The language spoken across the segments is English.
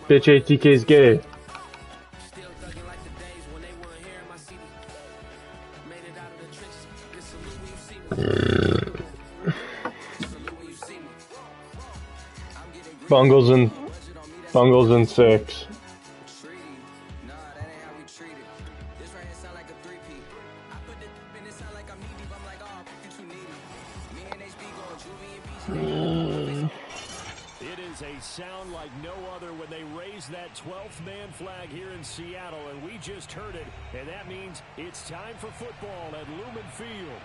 Bitch, ATK's gay. Bungles and six. It is a sound like no other when they raise that 12th man flag here in Seattle, and we just heard it, and that means it's time for football at Lumen Field.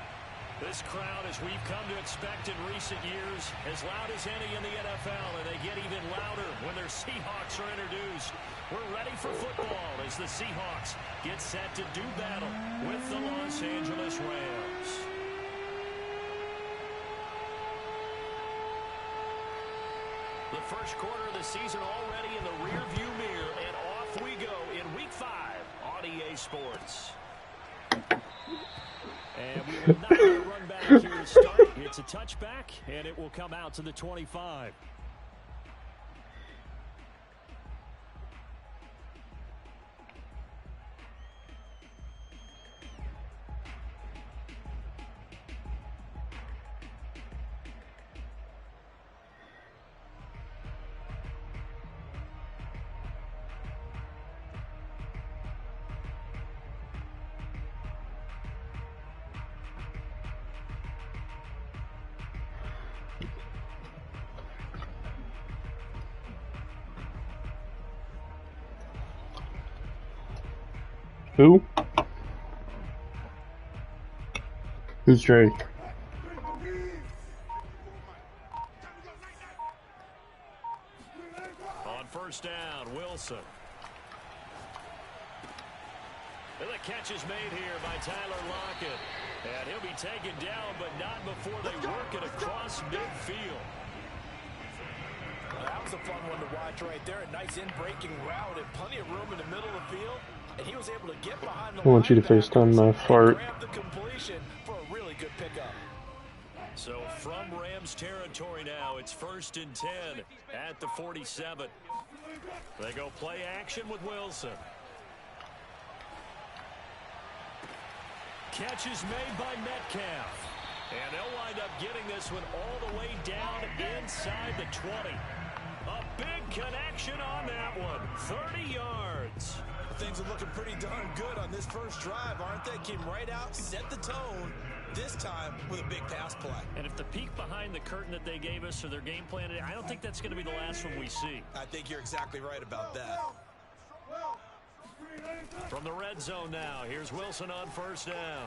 This crowd, as we've come to expect in recent years, as loud as any in the NFL, and they get even louder when their Seahawks are introduced. We're ready for football as the Seahawks get set to do battle with the Los Angeles Rams. The first quarter of the season already in the rearview mirror, and off we go in Week 5 on EA Sports. And we will not run back here to start. It's a touchback, and it will come out to the 25. Who? Who's Drake? On first down, Wilson. And the catch is made here by Tyler Lockett. And he'll be taken down, but not before they work it across midfield. Well, that was a fun one to watch right there. A nice in-breaking route and plenty of room in the middle of the field. And he was able to get behind the I want you to FaceTime my fart. grab the completion for a really good pickup. So from Rams territory now, it's 1st and 10 at the 47. They go play action with Wilson. Catch is made by Metcalf. And they'll wind up getting this one all the way down inside the 20. A big connection on that one. 30 yards. Things are looking pretty darn good on this first drive, aren't they? Came right out, set the tone, this time with a big pass play. And if the peek behind the curtain that they gave us or their game plan, I don't think that's going to be the last one we see. I think you're exactly right about that. From the red zone now, here's Wilson on first down.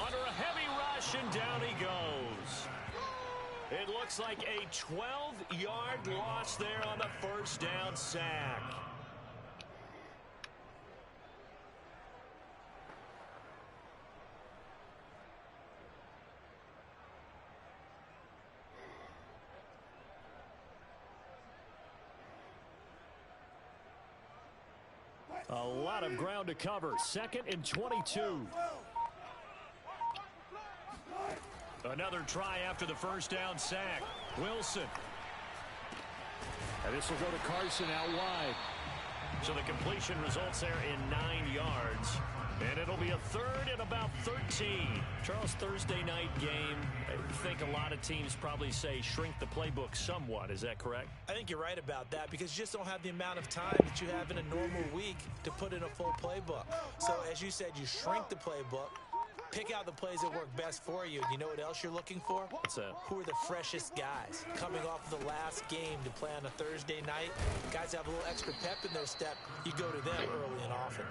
Under a heavy rush, and down he goes. It looks like a 12-yard loss there on the first down sack. A lot of ground to cover. 2nd and 22. Another try after the first down sack. Wilson. And this will go to Carson out wide. So the completion results there in 9 yards. And it'll be a 3rd and about 13. Charles, Thursday night game. I think a lot of teams probably say shrink the playbook somewhat. Is that correct? I think you're right about that because you just don't have the amount of time that you have in a normal week to put in a full playbook. So as you said, you shrink the playbook. Pick out the plays that work best for you. You know what else you're looking for? What's that? Who are the freshest guys? Coming off the last game to play on a Thursday night, guys have a little extra pep in their step. You go to them early and often.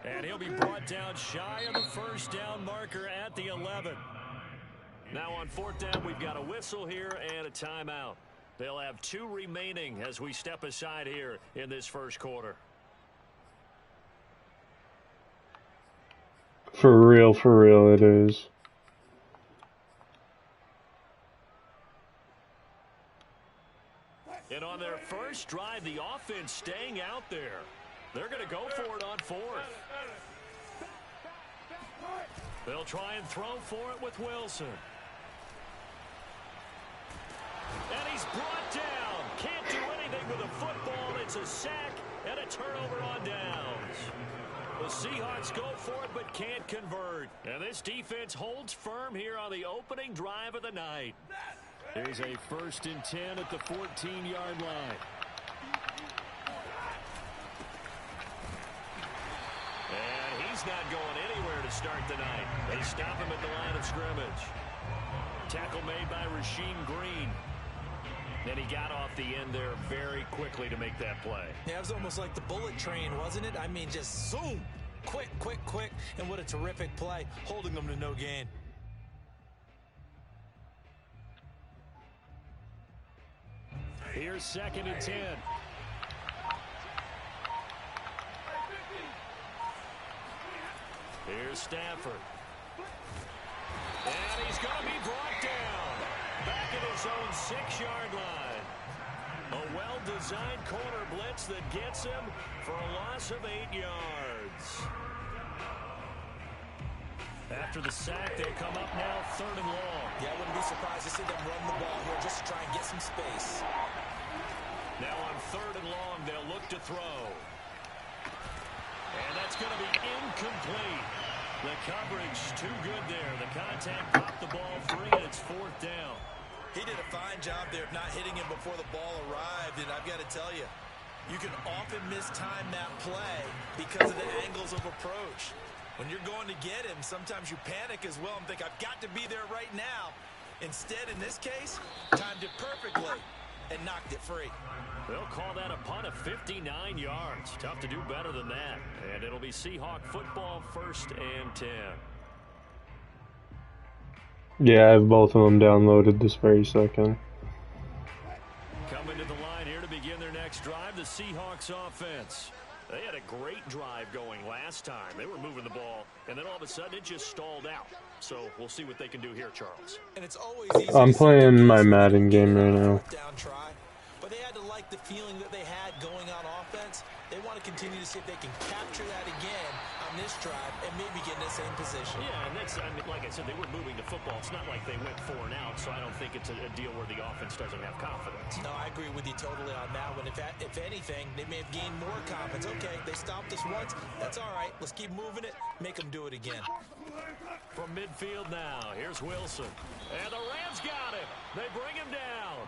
And he'll be brought down shy of the first down marker at the 11. Now on 4th down, we've got a whistle here and a timeout. They'll have 2 remaining as we step aside here in this first quarter. For real it is. And on their first drive, the offense staying out there. They're going to go for it on 4th. They'll try and throw for it with Wilson. And he's brought down. Can't do anything with a football. It's a sack and a turnover on downs. The Seahawks go for it but can't convert. And this defense holds firm here on the opening drive of the night. There's a 1st and 10 at the 14-yard line. And he's not going anywhere to start the night. They stop him at the line of scrimmage. Tackle made by Rasheem Green. And he got off the end there very quickly to make that play. Yeah, it was almost like the bullet train, wasn't it? I mean, just zoom. Quick, quick, quick. And what a terrific play, holding them to no gain. Here's 2nd and 10. Here's Stafford. And he's going to be brought down. Back at his own 6-yard line. A well-designed corner blitz that gets him for a loss of 8 yards. After the sack, they come up now 3rd and long. Yeah, I wouldn't be surprised to see them run the ball here just to try and get some space. Now on 3rd and long, they'll look to throw. And that's going to be incomplete. The coverage too good there. The contact popped the ball free, and it's 4th down. He did a fine job there of not hitting him before the ball arrived, and I've got to tell you, you can often mistime that play because of the angles of approach. When you're going to get him, sometimes you panic as well and think, I've got to be there right now. Instead, in this case, timed it perfectly and knocked it free. They'll call that a punt of 59 yards. Tough to do better than that. And it'll be Seahawk football, 1st and 10. Yeah, I have both of them downloaded this very second. Coming to the line here to begin their next drive, the Seahawks offense. They had a great drive going last time. They were moving the ball, and then all of a sudden it just stalled out. So we'll see what they can do here, Charles. And it's always easy I'm playing my Madden game right now. But they had to like the feeling that they had going on offense. They want to continue to see if they can capture that again on this drive and maybe get in the same position. Yeah, and that's, I mean, like I said, they were moving the football. It's not like they went 4 and out, so I don't think it's a deal where the offense doesn't have confidence. No, I agree with you totally on that one. If anything, they may have gained more confidence. Okay, they stopped us once. That's all right. Let's keep moving it. Make them do it again. From midfield now, here's Wilson. And the Rams got him. They bring him down.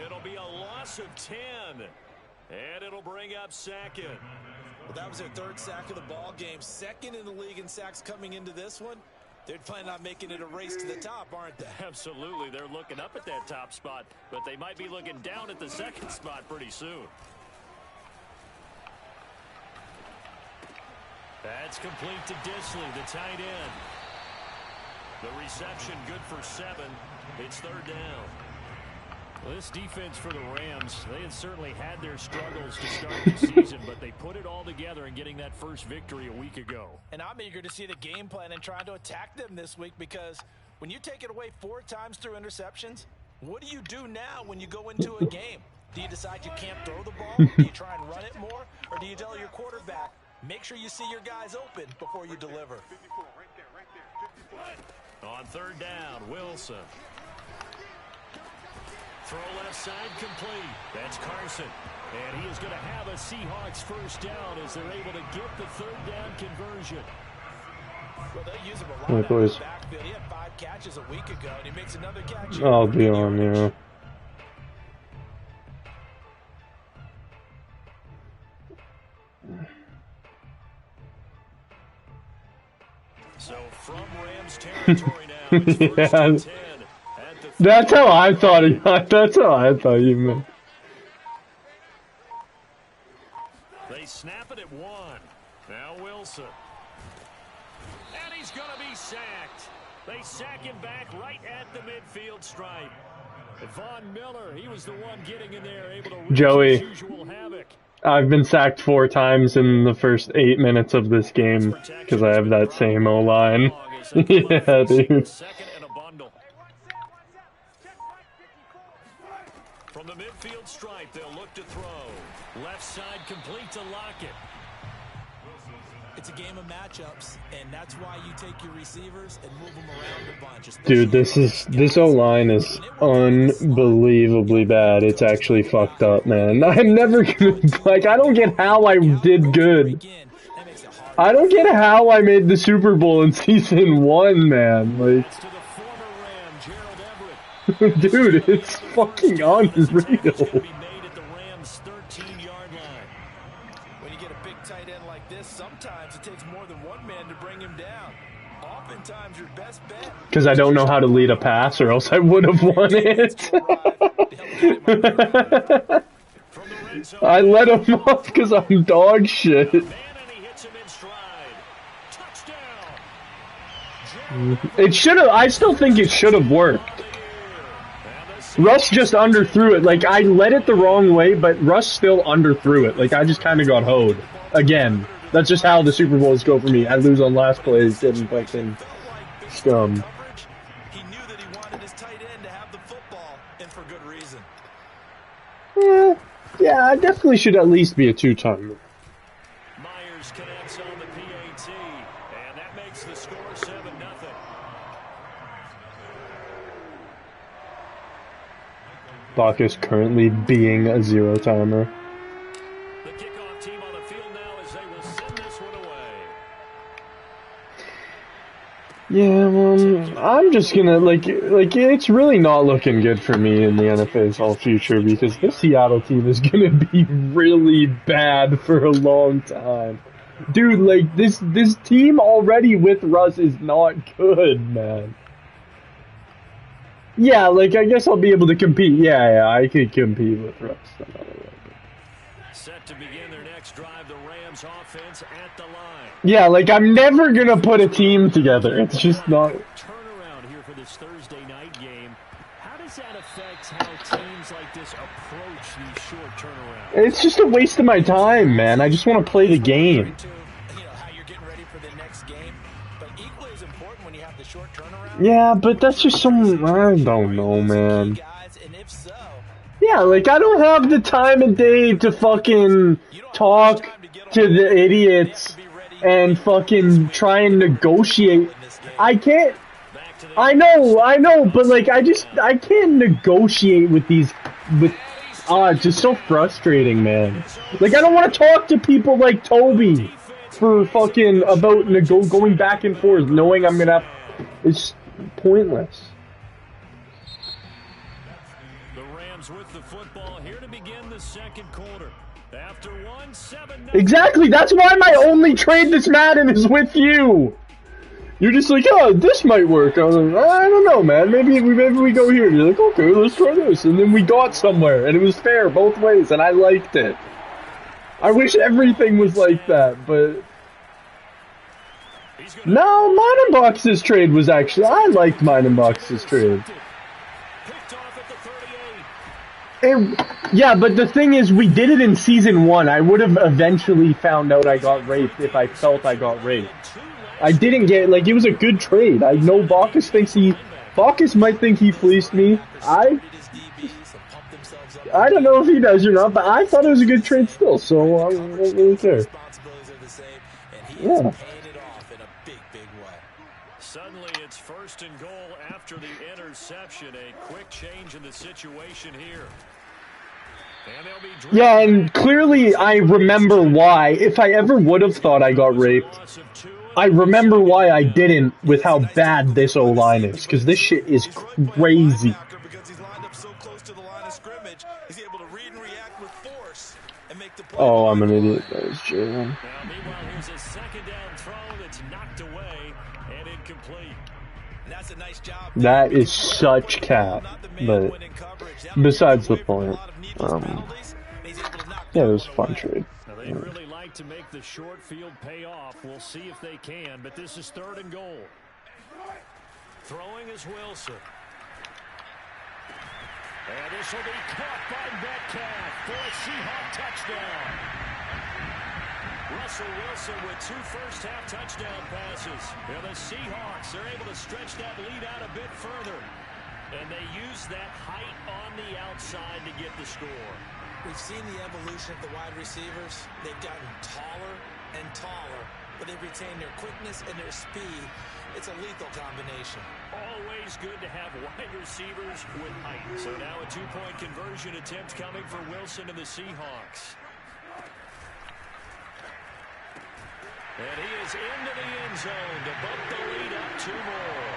It'll be a loss of 10. And it'll bring up 2nd. Well, that was their 3rd sack of the ball game. 2nd in the league in sacks coming into this one. They're planning on making it a race to the top, aren't they? Absolutely. They're looking up at that top spot, but they might be looking down at the 2nd spot pretty soon. That's complete to Disley, the tight end. The reception good for 7. It's 3rd down. Well, this defense for the Rams, they had certainly had their struggles to start the season, but they put it all together in getting that first victory a week ago. And I'm eager to see the game plan and trying to attack them this week, because when you take it away 4 times through interceptions, what do you do now when you go into a game? Do you decide you can't throw the ball? Do you try and run it more? Or do you tell your quarterback, make sure you see your guys open before you deliver? On 3rd down, Wilson. Throw left side complete. That's Carson. And he is going to have a Seahawks 1st down as they're able to get the 3rd down conversion. Well, they use him a lot out of the backfield. He had 5 catches a week ago, and he makes another catch. I'll be on, yeah. So from Rams territory now, it's 1st and 10. That's how I thought he. That's how I thought you meant. They snap it at 1. Now Wilson. And he's going to be sacked. They sack him back right at the midfield stripe. Von Miller, he was the one getting in there, able to wreak Joey, his usual havoc. I've been sacked 4 times in the first 8 minutes of this game because I have that same O-line. Yeah, dude. From the midfield stripe, they'll look to throw. Left side complete to Lockett. It's a game of matchups, and that's why you take your receivers and move them around a bunch. Dude, this O-line is unbelievably bad. It's actually fucked up, man. I'm never gonna, like, I don't get how I did good. I don't get how I made the Super Bowl in season 1, man. Like, dude, it's fucking unreal. When you get a big tight end like this, sometimes it takes more than one man to bring him down. Oftentimes, your best bet. Because I don't know how to lead a pass, or else I would have won it. I let him off because I'm dog shit. It should have. I still think it should have worked. Russ just underthrew it. Like, I led it the wrong way, but Russ still underthrew it. Like, I just kind of got hoed. Again, that's just how the Super Bowls go for me. I lose on last plays, getting fucking scummed. He knew that he wanted his tight end to have the football, and for good reason. Yeah, I definitely should at least be a two-time. Myers connects on the PAT, and that makes the score 7-0. Bach is currently being a zero-timer. The kickoff team on the field now as they will send this one away. Yeah, I'm just gonna, like, it's really not looking good for me in the NFL future because this Seattle team is gonna be really bad for a long time. Dude, like, this team already with Russ is not good, man. Yeah, like, I guess I'll be able to compete. Yeah, I could compete with Russ. Set to begin their next drive, the Rams offense at the line. Yeah, like, I'm never gonna put a team together. It's just not... Turnaround here for this Thursday night game. How does that affect how teams like this approach these short turnarounds? It's just a waste of my time, man. I just want to play the game. You know, how you're getting ready for the next game. But equally as important when you have the short turnaround. Yeah, but that's just some... I don't know, man. And if so, Yeah, like, I don't have the time of day to fucking talk to the idiots and fucking try and negotiate. I can't... I know, but, like, I can't negotiate with these... it's just so frustrating, man. Like, I don't want to talk to people like Toby for fucking... about going back and forth, knowing I'm gonna have... It's pointless. The Rams with the football here to begin the second quarter. After 1-7. Exactly, that's why my only trade this Madden is with you. You're just like, oh, this might work. I was like, I don't know, man. Maybe we go here. And you're like, okay, let's try this. And then we got somewhere, and it was fair both ways, and I liked it. I wish everything was like that, but... No, Meinenbox's trade was actually... I liked Meinenbox's trade. Yeah, but the thing is, we did it in Season 1. I would have eventually found out I got raped if I felt I got raped. I didn't get... Like, it was a good trade. I know Bacchus thinks he... Bacchus might think he fleeced me. I don't know if he does or not, but I thought it was a good trade still, so I don't really care. Yeah. Suddenly it's 1st and goal after the interception. A quick change in the situation here. And yeah, and clearly I remember why. If I ever would have thought I got raped, I remember why I didn't with how bad this O-line is, because this shit is crazy. Oh, I'm an idiot. That was Jalen. Meanwhile, here's a second down throw that's knocked away and incomplete. That's a nice job. That is such cap, but besides the point, yeah, it was a fun trade. Now they'd really like to make the short field pay off. We'll see if they can, but this is 3rd and goal. Throwing is Wilson. And this will be caught by Metcalf for a Seahawk touchdown. Russell Wilson with 2 first-half touchdown passes. And the Seahawks are able to stretch that lead out a bit further. And they use that height on the outside to get the score. We've seen the evolution of the wide receivers. They've gotten taller and taller but they retain their quickness and their speed. It's a lethal combination. Always good to have wide receivers with height. So now a two-point conversion attempt coming for Wilson and the Seahawks. And he is into the end zone to bump the lead up 2 more.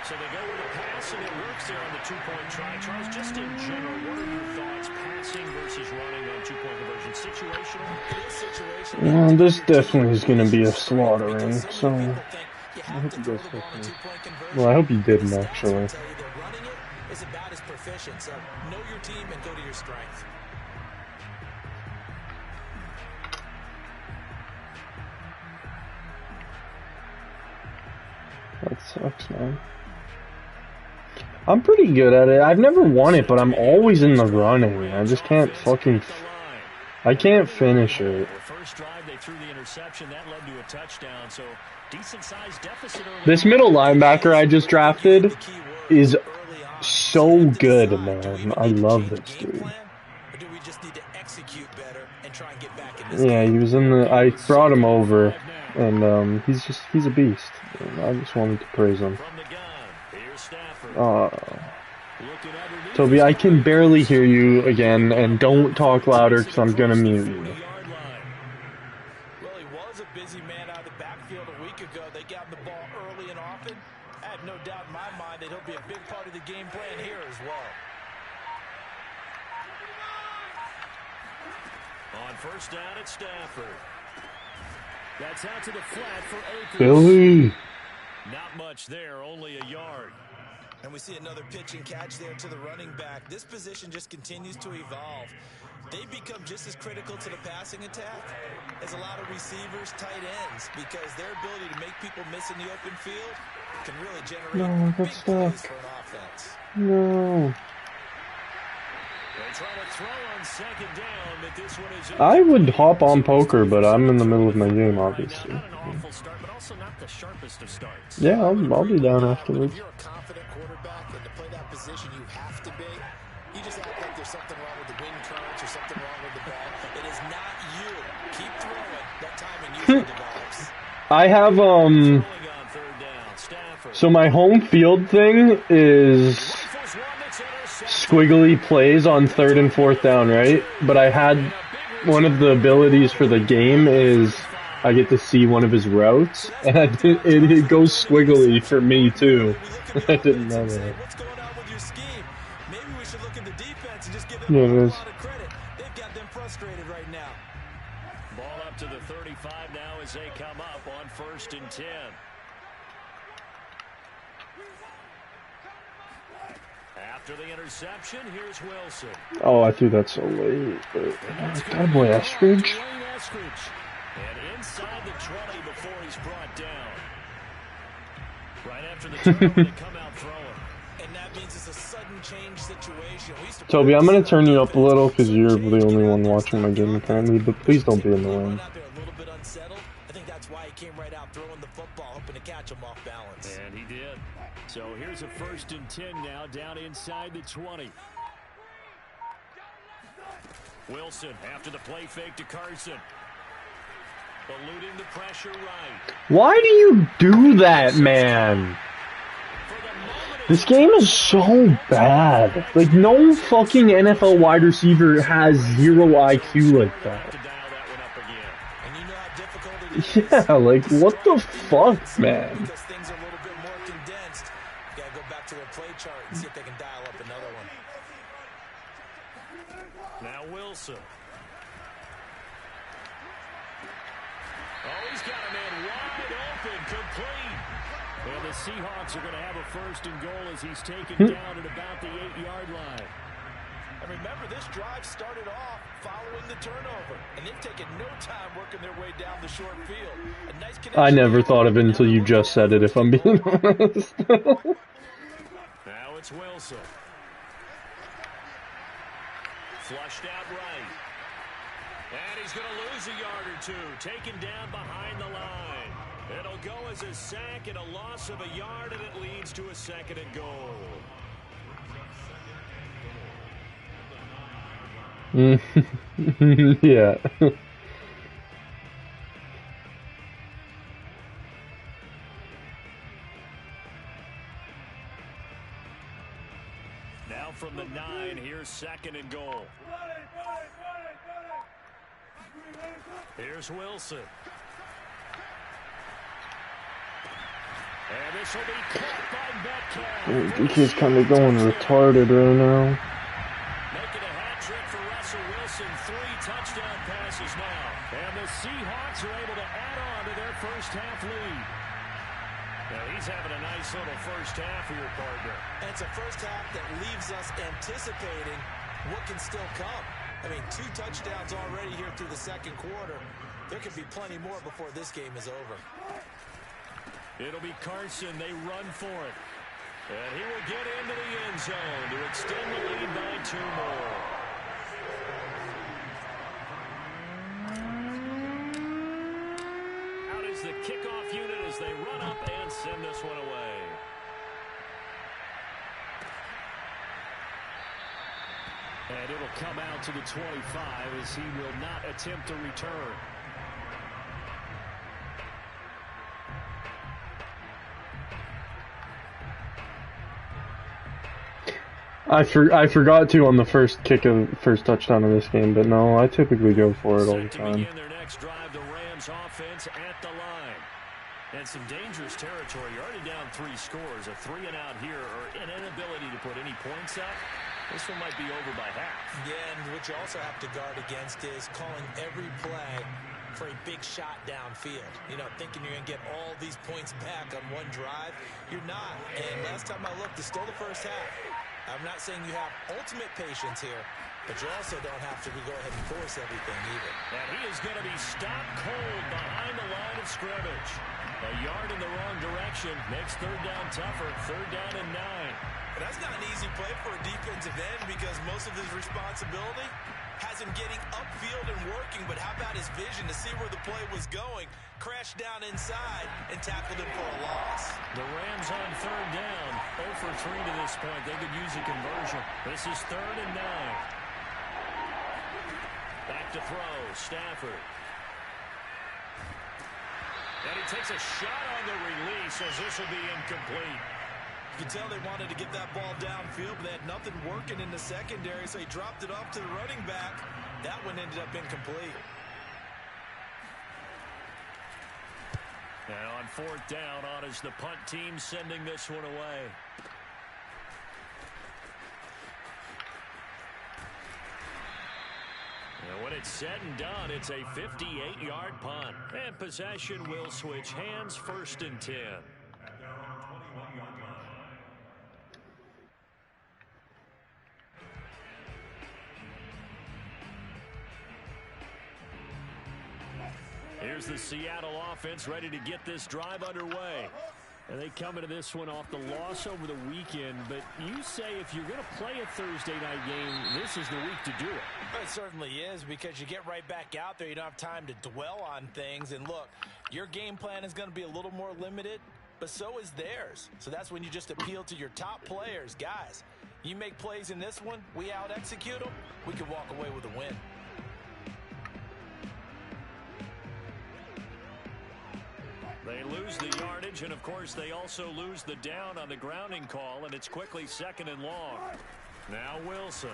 So they go with a pass, and it works there on the two-point try. Charles, just in general, what are your thoughts passing versus running on two-point conversion? Situational? This definitely is going to be a slaughtering, so I hope he does something. Well, I hope he didn't, actually. Running it is about as proficient, so know your team and go to your strength. That sucks, man. I'm pretty good at it. I've never won it, but I'm always in the running. I just can't fucking... I can't finish it. First drive, they threw the interception. That led to a touchdown, so decent-sized deficit. This middle linebacker I just drafted is so good, man. I love this dude. Yeah, he was in the... I brought him over, and he's a beast. I just wanted to praise him. Toby, I can barely hear you again, and don't talk louder because I'm gonna mute you. Well, he was a busy man out of the backfield a week ago. They got the ball early and often. I have no doubt in my mind that he'll be a big part of the game plan here as well. On first down at Stafford. That's out to the flat for Akers. Billy! Not much there, only a yard. And we see another pitch and catch there to the running back. This position just continues to evolve. They become just as critical to the passing attack as a lot of receivers, tight ends, because their ability to make people miss in the open field can really generate big plays for an offense. No. They try to throw on second down, but this one is I would hop on poker, but I'm in the middle of my game, obviously. Not an awful start, but also not the sharpest of starts. Yeah, I'll be down afterwards. If you're a confident quarterback and to play that position you have to be, you just act like there's something wrong with the wind currents or something wrong with the ball. It is not you. Keep throwing. That timing usually develops. I have, so my home field thing is squiggly plays on 3rd and 4th down, right? But I had one of the abilities for the game is I get to see one of his routes, and it goes squiggly for me too. I didn't know that. What's going on with your scheme? Maybe we should look at the defense and just give them Yeah, a it is. lot of credit. They've got them frustrated right now. Ball up to the 35 now as they come up on 1st and 10. After the interception, here's Wilson. Oh, I threw that so late, but God, boy, Estridge. And inside the 20 before he's brought down. Right after the turnover, they come out throwing. And that means it's a sudden change situation. Toby, I'm gonna turn you up a little because you're the only one watching my game apparently, but please don't be annoying. A little bit unsettled. I think that's why he came right out throwing the football, hoping to catch him off balance. And he did. So here's a 1st and 10 now, down inside the 20. Wilson after the play fake to Carson. Eluding the pressure right. Why do you do that, man? This game is so bad. Like, no fucking NFL wide receiver has 0 IQ like that. Yeah, like, what the fuck, man? Because things are a little bit more condensed. You gotta go back to their play chart and see if they can dial up another one. Now Wilson. Oh, he's got a man wide open, complete. And the Seahawks are going to have a 1st and goal as he's taken down at about the 8-yard line. And remember, this drive started off following the turnover, and they've taken no time working their way down the short field. A nice connection. I never thought of it until you just said it, if I'm being honest. Now it's Wilson. Flushed out right. And he's going to lose a yard or two. Taken down behind the line. It'll go as a sack and a loss of a yard, and it leads to a 2nd and goal. Yeah. 2nd and goal. Here's Wilson. And this will be caught by Metcalf. He's kind of going retarded right now. Making a hat trick for Russell Wilson. 3 touchdown passes now. And the Seahawks are able to add on to their first half lead. Now he's having a nice little first half here, partner. And it's a first half that leaves us anticipating what can still come. I mean, 2 touchdowns already here through the 2nd quarter. There could be plenty more before this game is over. It'll be Carson. They run for it. And he will get into the end zone to extend the lead by 2 more. Out is the kickoff unit as they run up and send this one away. And it'll come out to the 25 as he will not attempt to return. I forgot to on the first touchdown of this game, but no, I typically go for it all the time. Begin their next drive, the Rams offense at the line. And some dangerous territory. You're already down 3 scores. A 3 and out here, or an inability to put any points up. This one might be over by half. Yeah, and what you also have to guard against is calling every play for a big shot downfield. You know, thinking you're going to get all these points back on one drive. You're not. And last time I looked, it's still the first half. I'm not saying you have ultimate patience here, but you also don't have to go ahead and force everything either. And he is going to be stopped cold behind the line of scrimmage. A yard in the wrong direction makes 3rd down tougher. 3rd down and 9. But that's not an easy play for a defensive end because most of his responsibility has him getting upfield and working, but how about his vision to see where the play was going, crashed down inside, and tackled him for a loss. The Rams on 3rd down, 0 for 3 to this point. They could use a conversion. This is 3rd and 9. Back to throw, Stafford. And he takes a shot on the release as this will be incomplete. You can tell they wanted to get that ball downfield, but they had nothing working in the secondary, so he dropped it off to the running back. That one ended up incomplete. Now on 4th down, on is the punt team sending this one away. And when it's said and done, it's a 58-yard punt. And possession will switch hands, 1st and 10. Here's the Seattle offense ready to get this drive underway. And they come into this one off the loss over the weekend. But you say if you're going to play a Thursday night game, this is the week to do it. It certainly is, because you get right back out there. You don't have time to dwell on things. And look, your game plan is going to be a little more limited, but so is theirs. So that's when you just appeal to your top players. Guys, you make plays in this one, we out-execute them, we can walk away with a win. They lose the yardage, and of course they also lose the down on the grounding call, and it's quickly 2nd and long. Now Wilson.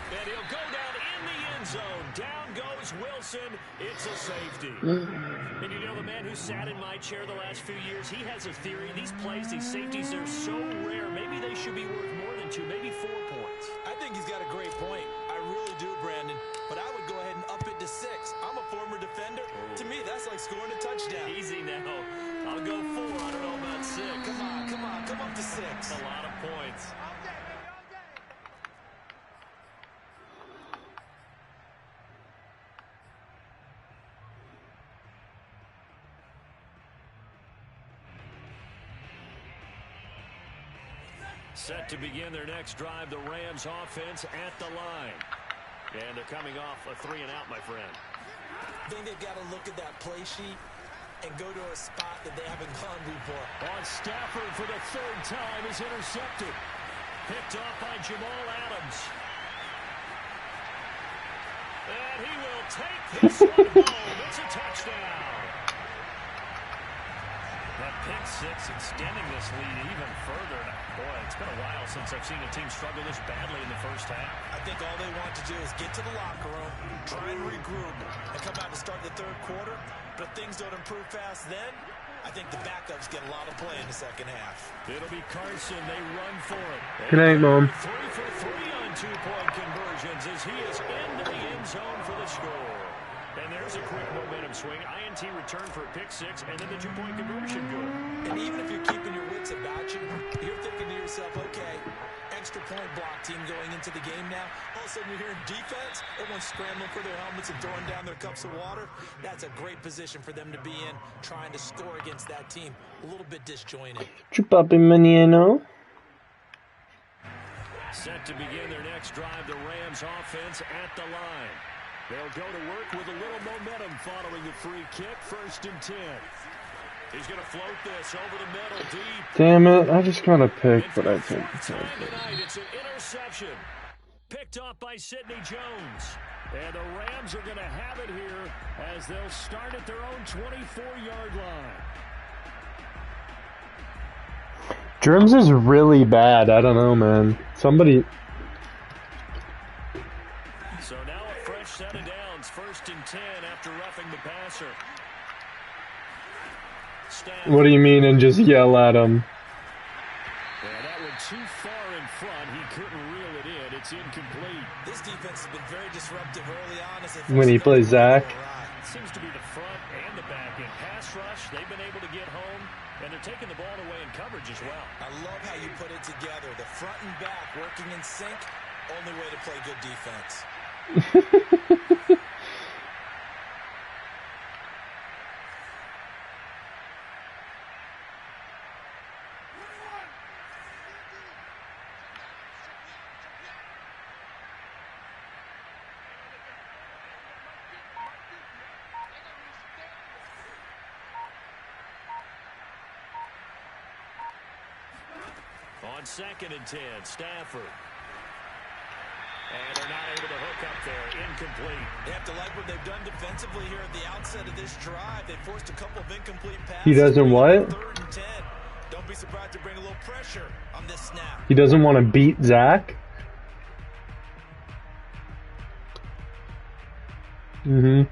And he'll go down in the end zone. Down goes Wilson. It's a safety. And you know, the man who sat in my chair the last few years, he has a theory. These plays, these safeties, they're so rare. Maybe they should be worth more than 2, maybe 4 points. I think he's got a great point. I really do, Brandon. But I would go ahead and up it to 6. I'm a former defender. Oh. To me, that's like scoring a touchdown. Easy now. I'll go 4. I don't know about 6. Come on. Come up to 6. A lot of points. Set to begin their next drive, the Rams offense at the line. And they're coming off a 3 and out, my friend. I think they've got to look at that play sheet and go to a spot that they haven't gone before. On Stafford for the 3rd time is intercepted. Picked off by Jamal Adams. And he will take this one home. It's a touchdown. That pick six extending this lead even further. Boy, it's been a while since I've seen a team struggle this badly in the first half. I think all they want to do is get to the locker room, try and regroup, and come out to start the third quarter. But if things don't improve fast then, I think the backups get a lot of play in the second half. It'll be Carson. They run for it. Good night, Mom. 3 for 3 on two-point conversions as he is into the end zone for the score. And there's a quick momentum swing. INT return for a pick six, and then the two-point conversion good. And even if you're keeping your wits about you, you're thinking to yourself, okay, extra point block team going into the game now. All of a sudden you're hearing defense. Everyone's scrambling for their helmets and throwing down their cups of water. That's a great position for them to be in, trying to score against that team. A little bit disjointed. Chupapi Maniano. Set to begin their next drive, the Rams offense at the line. They'll go to work with a little momentum following the free kick. 1st and 10. He's going to float this over the middle deep. Damn it, I just got a pick, but I think it's time tonight, it's an interception. Picked off by Sidney Jones. And the Rams are going to have it here as they'll start at their own 24-yard line. Germs is really bad. I don't know, man. Somebody... So now a fresh set of downs. 1st and 10 after roughing the passer. What do you mean and just yell at him? Yeah, that one too far in front. He couldn't reel it in. It's incomplete. This defense has been very disruptive early on. As when he plays Zach. It seems to be the front and the back. In pass rush, they've been able to get home, and they're taking the ball away in coverage as well. I love how you put it together. The front and back working in sync. Only way to play good defense. On 2nd and 10, Stafford. And they're not able to hook up there. Incomplete. They have to like what they've done defensively here at the outset of this drive. They forced a couple of incomplete passes. He doesn't what? 3rd and 10. Don't be surprised to bring a little pressure on this snap. He doesn't want to beat Zach? Mm-hmm.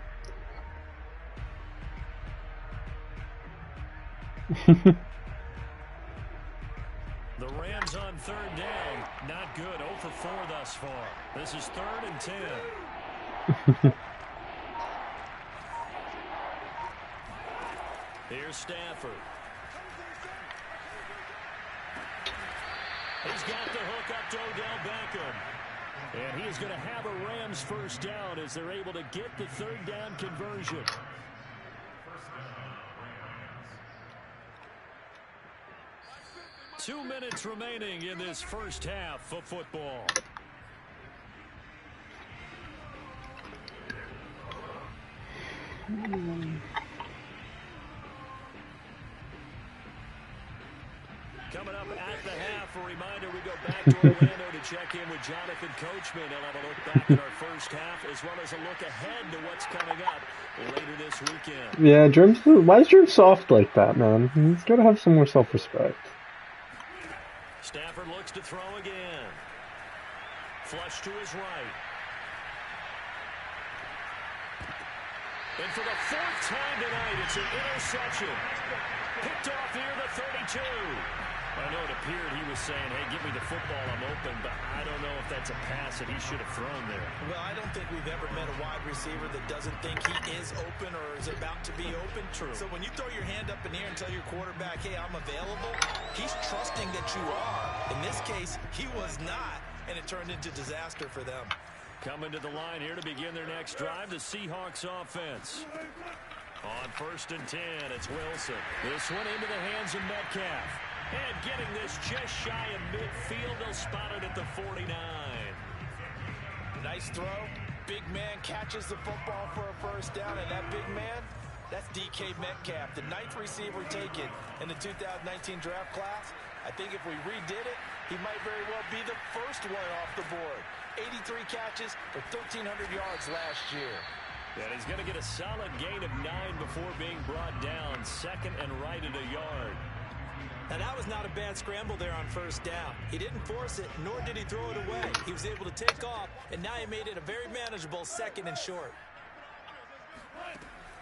The Rams on 3rd down. Not good. 0 for 4 thus far. This is 3rd and 10. Here's Stafford. He's got the hook up to Odell Beckham. And he is going to have a Rams 1st down as they're able to get the 3rd down conversion. Two minutes remaining in this first half of football. Coming up at the half, a reminder, we go back to Orlando to check in with Jonathan Coachman. He'll have a look back at our first half as well as a look ahead to what's coming up later this weekend. Yeah, Germs, why is Germs soft like that, man? He's got to have some more self-respect. Stafford looks to throw again. Flush to his right. And for the 4th time tonight, it's an interception. Picked off near the 32. I know it appeared he was saying, hey, give me the football, I'm open, but I don't know if that's a pass that he should have thrown there. Well, I don't think we've ever met a wide receiver that doesn't think he is open or is about to be open. True. So when you throw your hand up in the air and tell your quarterback, hey, I'm available, he's trusting that you are. In this case, he was not, and it turned into disaster for them. Coming to the line here to begin their next drive, the Seahawks offense. On 1st and 10, it's Wilson. This one into the hands of Metcalf. And getting this just shy of midfield, they'll spot it at the 49. Nice throw. Big man catches the football for a 1st down, and that big man, that's DK Metcalf, the 9th receiver taken in the 2019 draft class. I think if we redid it, he might very well be the first one off the board. 83 catches for 1,300 yards last year. And he's going to get a solid gain of 9 before being brought down. 2nd and right at a yard. Now, that was not a bad scramble there on 1st down. He didn't force it, nor did he throw it away. He was able to take off, and now he made it a very manageable 2nd and short.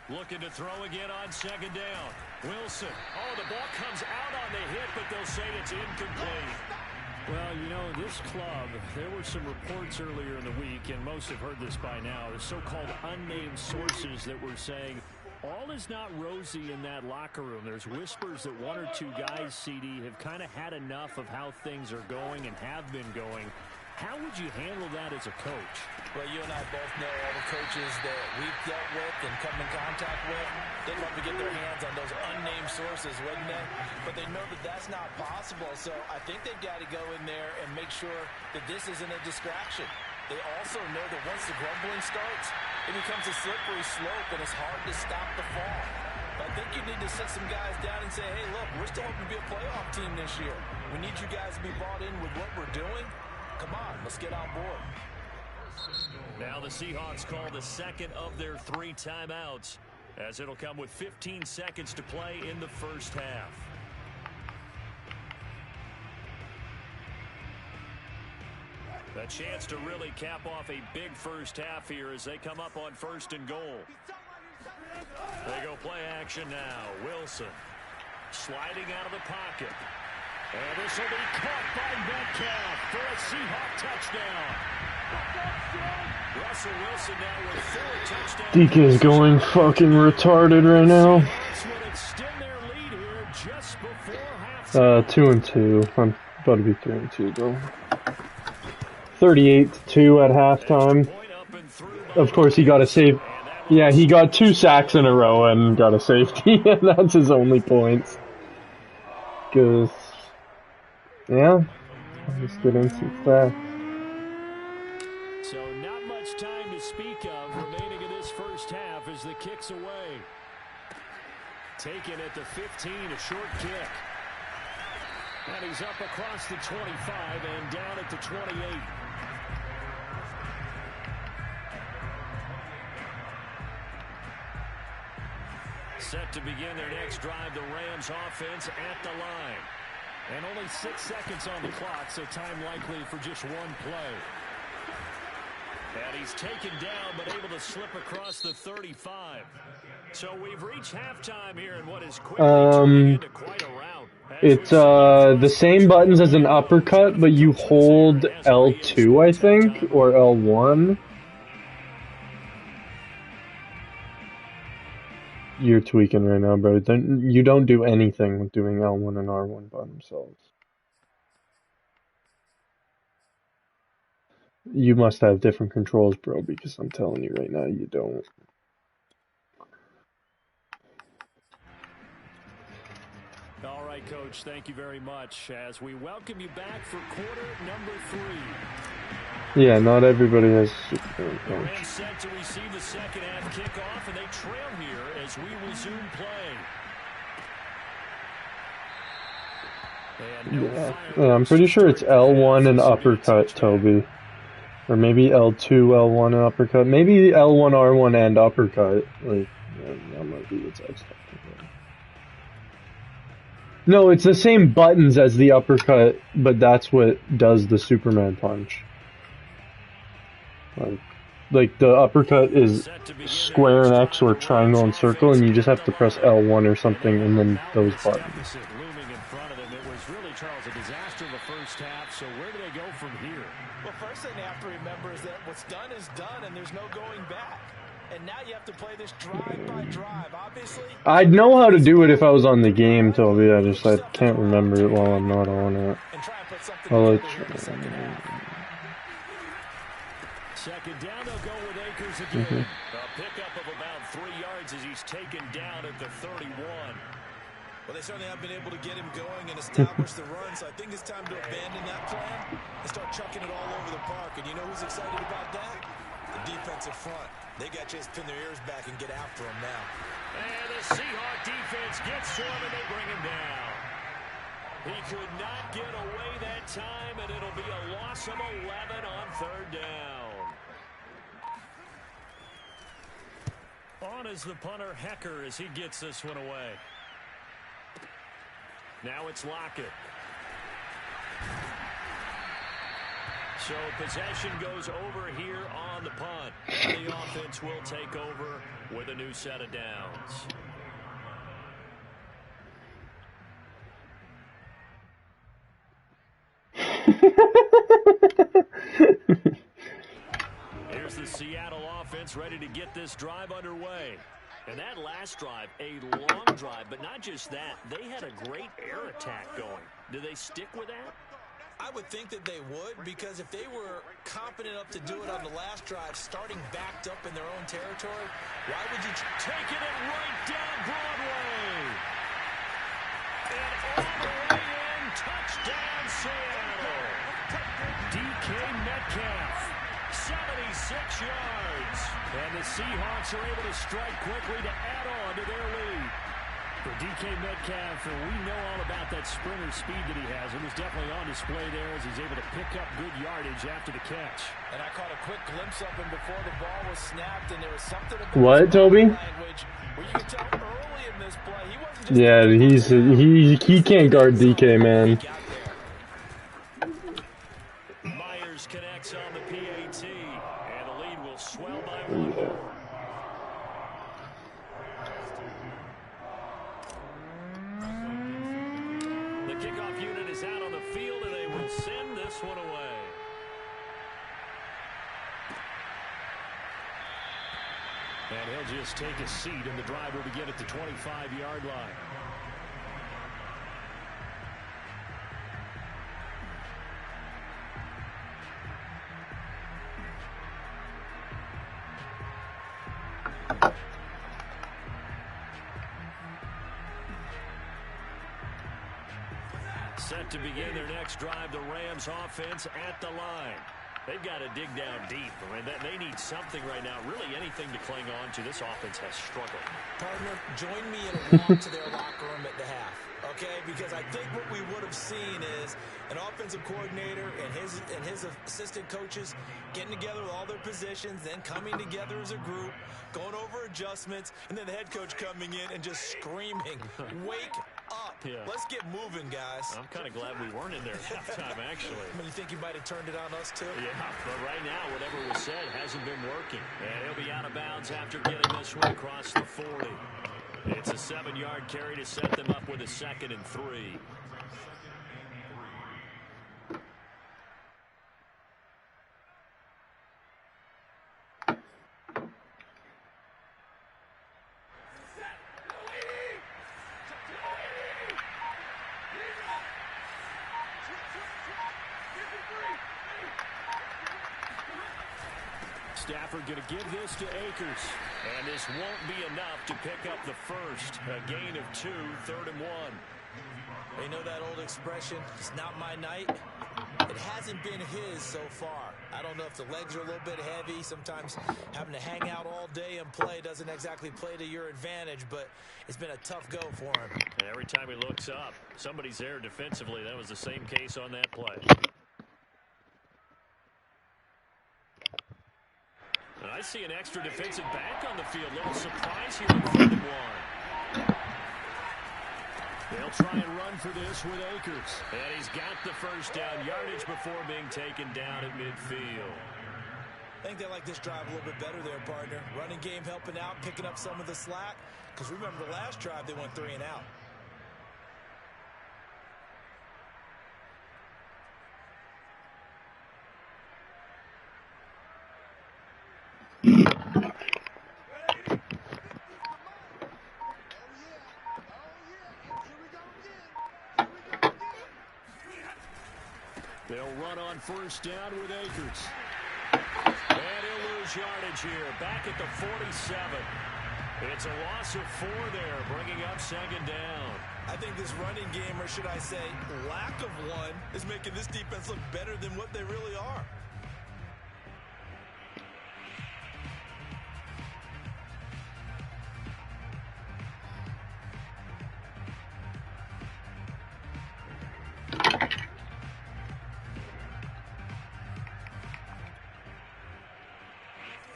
Looking to throw again on 2nd down. Wilson. Oh, the ball comes out on the hit, but they'll say it's incomplete. Well, you know, this club, there were some reports earlier in the week, and most have heard this by now, the so-called unnamed sources that were saying all is not rosy in that locker room. There's whispers that 1 or 2 guys, CD, have kind of had enough of how things are going and have been going. How would you handle that as a coach? Well, you and I both know all the coaches that we've dealt with and come in contact with. They'd love to get their hands on those unnamed sources, wouldn't they? But they know that that's not possible, so I think they've got to go in there and make sure that this isn't a distraction. They also know that once the grumbling starts, it becomes a slippery slope, and it's hard to stop the fall. But I think you need to sit some guys down and say, hey, look, we're still hoping to be a playoff team this year. We need you guys to be bought in with what we're doing. Come on, let's get on board. Now the Seahawks call the 2nd of their 3 timeouts, as it'll come with 15 seconds to play in the 1st half. A chance to really cap off a big 1st half here as they come up on 1st and goal. They go play action now. Wilson sliding out of the pocket. And this will be caught by Metcalf for a Seahawk touchdown. Russell Wilson now with 4 touchdowns. Deacon is going fucking retarded right now. 2-2. I'm about to be 3-2, bro. 38-2 at halftime. Of course, he got a save. Yeah, he got 2 sacks in a row and got a safety, and that's his only points. Cause, yeah, let's get into that. So not much time to speak of remaining in this 1st half as the kick's away. Taken at the 15, a short kick. And he's up across the 25 and down at the 28. Set to begin their next drive, the Rams offense at the line. And only 6 seconds on the clock, so time likely for just 1 play. And he's taken down, but able to slip across the 35. So we've reached halftime here in what is quickly turning into quite a rout. It's the same buttons as an uppercut, but you hold L2, I think, or L1. You're tweaking right now, bro. You don't do anything with doing L1 and R1 by themselves. You must have different controls, bro, because I'm telling you right now, you don't. All right, Coach, thank you very much as we welcome you back for quarter number 3. Yeah, not everybody has The Rams set to receive the 2nd half kickoff, and they trail here as we resume play. Yeah, I'm pretty sure it's L1 and uppercut, Toby. Or maybe L2, L1 and uppercut. Maybe L1, R1 and uppercut. Like, yeah, that might be what's actually. No, it's the same buttons as the uppercut, but that's what does the Superman punch. Like the uppercut is square and X or triangle and circle, and you just have to press L1 or something, and then those buttons. Looming in front of them, it was really, Charles, a disaster in the 1st half. So where do they go from here? Well, first thing they have to remember is that what's done is done, and there's no going back. And now you have to play this drive by drive. Obviously, I'd know how to do it if I was on the game, Toby. I can't remember it while I'm not on it. I'll let you. 2nd down, they'll go with Akers again. A pickup of about 3 yards as he's taken down at the 31. Well, they certainly have been able to get him going and establish the run, so I think it's time to abandon that plan and start chucking it all over the park. And you know who's excited about that? The defensive front. They got to just pin their ears back and get after him now. And the Seahawk defense gets to him, and they bring him down. He could not get away that time, and it'll be a loss of 11 on 3rd down. on is the punter, Hecker, as he gets this one away. Now it's Lockett. So possession goes over here on the punt. The offense will take over with a new set of downs. Here's the Seattle offense ready to get this drive underway. And that last drive, a long drive, but not just that. They had a great air attack going. Do they stick with that? I would think that they would, because if they were confident enough to do it on the last drive, starting backed up in their own territory, why would you taking it right down Broadway? And all the way in, touchdown Seattle. DK Metcalf, 76 yards. And the Seahawks are able to strike quickly to add on to their lead. For DK Metcalf, we know all about that sprinter speed that he has. It was definitely on display there as he's able to pick up good yardage after the catch. And I caught a quick glimpse of him before the ball was snapped, and there was something about what, Toby? Language where you could tell early in this play he wasn't just he can't guard DK, man. Myers connects on the PAT, and the lead will swell by one more. Kickoff unit is out on the field, and they will send this one away. And he'll just take a seat, and the drive will begin at the 25-yard line. Set to begin their next drive, the Rams offense at the line. They've got to dig down deep. I mean, they need something right now, really anything to cling on to. This offense has struggled. Partner, join me in a walk to their locker room at the half, okay? Because I think what we would have seen is an offensive coordinator and his assistant coaches getting together with all their positions, then coming together as a group, going over adjustments, and then the head coach coming in and just screaming, wake up. Yeah. Let's get moving, guys. I'm kind of glad we weren't in there at halftime, actually. I mean, you think he might have turned it on us, too? Yeah, but right now, whatever was said hasn't been working. And he'll be out of bounds after getting this one across the 40. It's a 7-yard carry to set them up with a 2nd and 3. Stafford going to give this to Akers. And this won't be enough to pick up the first. A gain of 2, 3rd and 1. You know that old expression, it's not my night? It hasn't been his so far. I don't know if the legs are a little bit heavy. Sometimes having to hang out all day and play doesn't exactly play to your advantage, but it's been a tough go for him. And every time he looks up, somebody's there defensively. That was the same case on that play. And I see an extra defensive back on the field. Little surprise here in 3rd and 1. They'll try and run for this with Akers. And he's got the first down, yardage before being taken down at midfield. I think they like this drive a little bit better there, partner. Running game helping out, picking up some of the slack. Because remember the last drive, they went 3 and out. They'll run on first down with Akers. And he'll lose yardage here. Back at the 47. It's a loss of 4 there, bringing up 2nd down. I think this running game, or should I say lack of one, is making this defense look better than what they really are.